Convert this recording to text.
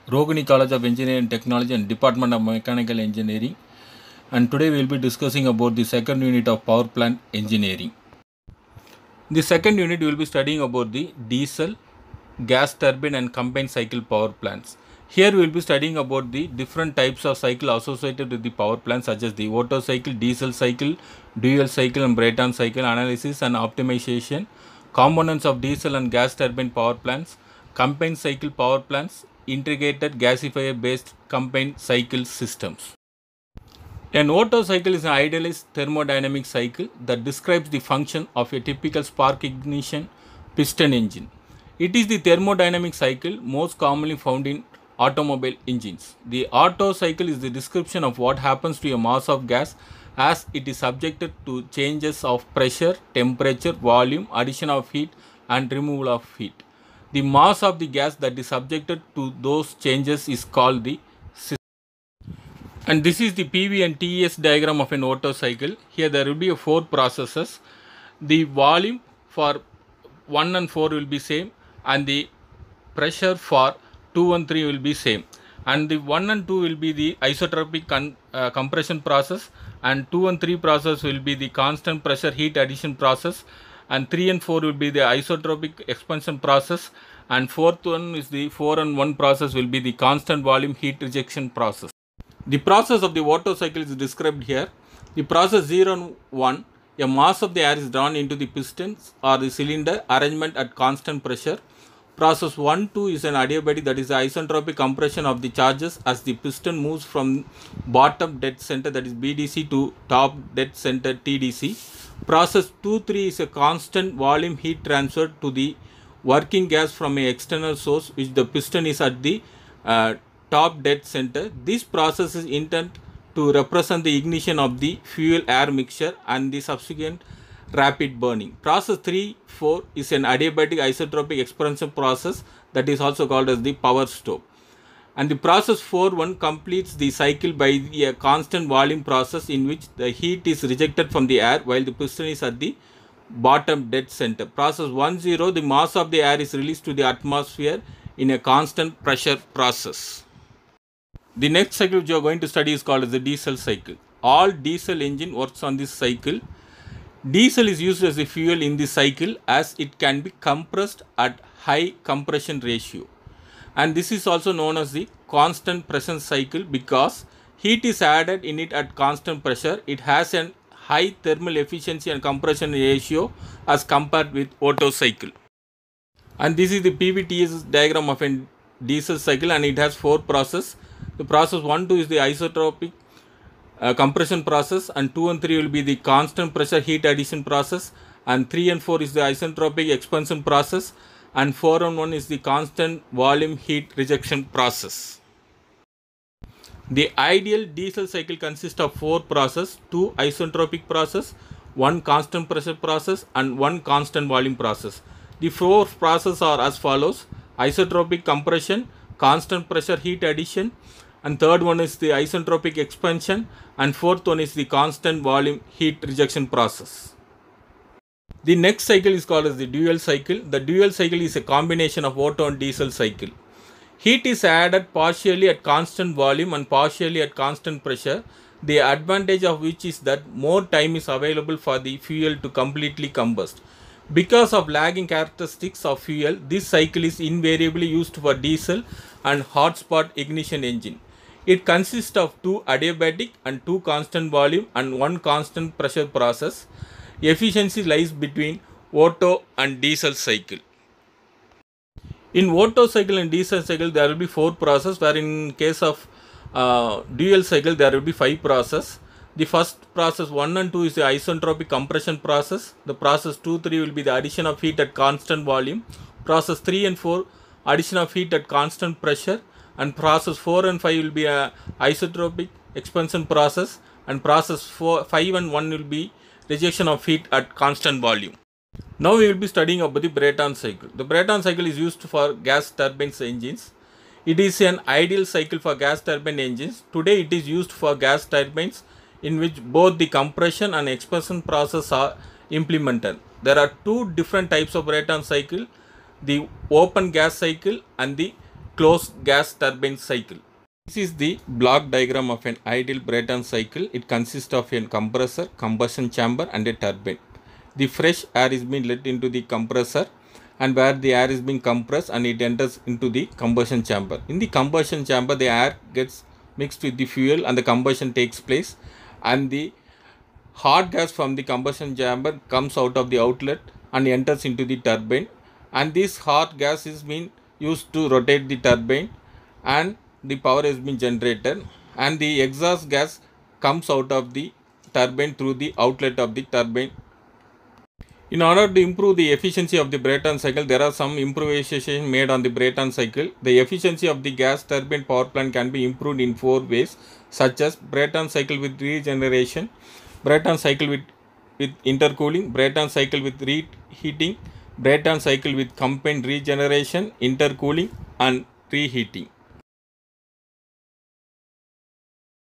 Rogani College of Engineering and Technology and Department of Mechanical Engineering, and today we will be discussing about the second unit of power plant engineering. The second unit we will be studying about the diesel, gas turbine and combined cycle power plants. Here we will be studying about the different types of cycle associated with the power plant, such as the Otto cycle, diesel cycle, dual cycle and Brayton cycle, analysis and optimization, components of diesel and gas turbine power plants, combined cycle power plants, integrated gasifier based combined cycle systems. An Otto cycle is an idealized thermodynamic cycle that describes the function of a typical spark ignition piston engine. It is the thermodynamic cycle most commonly found in automobile engines. The Otto cycle is the description of what happens to a mass of gas as it is subjected to changes of pressure, temperature, volume, addition of heat and removal of heat. The mass of the gas that is subjected to those changes is called the system. And this is the PV and TS diagram of an Otto cycle. Here there will be four processes. The volume for 1 and 4 will be same, and the pressure for 2 and 3 will be same. And the 1 and 2 will be the isotropic compression process, and 2 and 3 process will be the constant pressure heat addition process, and 3 and 4 will be the isotropic expansion process, and fourth one is the 4 and 1 process will be the constant volume heat rejection process. The process of the Otto cycle is described here. The process 0 and 1, a mass of the air is drawn into the pistons or the cylinder arrangement at constant pressure. Process 1-2 is an adiabatic, that is the isentropic compression of the charges as the piston moves from bottom dead center, that is BDC, to top dead center TDC. Process 2-3 is a constant volume heat transfer to the working gas from an external source which the piston is at the top dead center. This process is intended to represent the ignition of the fuel air mixture and the subsequent rapid burning. Process 3-4 is an adiabatic isotropic expansion process that is also called as the power stove. And the process 4-1 completes the cycle by a constant volume process in which the heat is rejected from the air while the piston is at the bottom dead center. Process 1-0, the mass of the air is released to the atmosphere in a constant pressure process. The next cycle which you are going to study is called as the diesel cycle. All diesel engine works on this cycle. Diesel is used as a fuel in this cycle as it can be compressed at high compression ratio. And this is also known as the constant pressure cycle because heat is added in it at constant pressure. It has a high thermal efficiency and compression ratio as compared with Otto cycle. And this is the PVTS diagram of a diesel cycle, and it has four processes. The process 1-2 is the isotropic compression process, and 2 and 3 will be the constant pressure heat addition process, and 3 and 4 is the isentropic expansion process, and 4 and 1 is the constant volume heat rejection process. The ideal diesel cycle consists of four processes: 2 isentropic process, 1 constant pressure process, and 1 constant volume process. The four processes are as follows: isotropic compression, constant pressure heat addition, and third one is the isentropic expansion, and fourth one is the constant volume heat rejection process. The next cycle is called as the dual cycle. The dual cycle is a combination of Otto and diesel cycle. Heat is added partially at constant volume and partially at constant pressure, the advantage of which is that more time is available for the fuel to completely combust. Because of lagging characteristics of fuel, this cycle is invariably used for diesel and hot spot ignition engine. It consists of 2 adiabatic and 2 constant volume and 1 constant pressure process. Efficiency lies between Otto and diesel cycle. In Otto cycle and diesel cycle there will be 4 processes, where in case of dual cycle there will be 5 processes. The first process 1 and 2 is the isentropic compression process. The process 2-3 will be the addition of heat at constant volume. Process 3 and 4 addition of heat at constant pressure, and process 4 and 5 will be a isotropic expansion process, and process 5 and 1 will be rejection of heat at constant volume. Now we will be studying about the Brayton cycle. The Brayton cycle is used for gas turbines engines. It is an ideal cycle for gas turbine engines. Today it is used for gas turbines in which both the compression and expansion process are implemented. There are two different types of Brayton cycle: the open gas cycle and the closed gas turbine cycle. This is the block diagram of an ideal Brayton cycle. It consists of a compressor, combustion chamber and a turbine. The fresh air is being let into the compressor, and where the air is being compressed and it enters into the combustion chamber. In the combustion chamber, the air gets mixed with the fuel and the combustion takes place, and the hot gas from the combustion chamber comes out of the outlet and enters into the turbine, and this hot gas is being used to rotate the turbine, and the power has been generated, and the exhaust gas comes out of the turbine through the outlet of the turbine. In order to improve the efficiency of the Brayton cycle, there are some improvisations made on the Brayton cycle. The efficiency of the gas turbine power plant can be improved in 4 ways, such as Brayton cycle with regeneration, Brayton cycle with intercooling, Brayton cycle with reheating, Brayton cycle with combined regeneration, intercooling and reheating.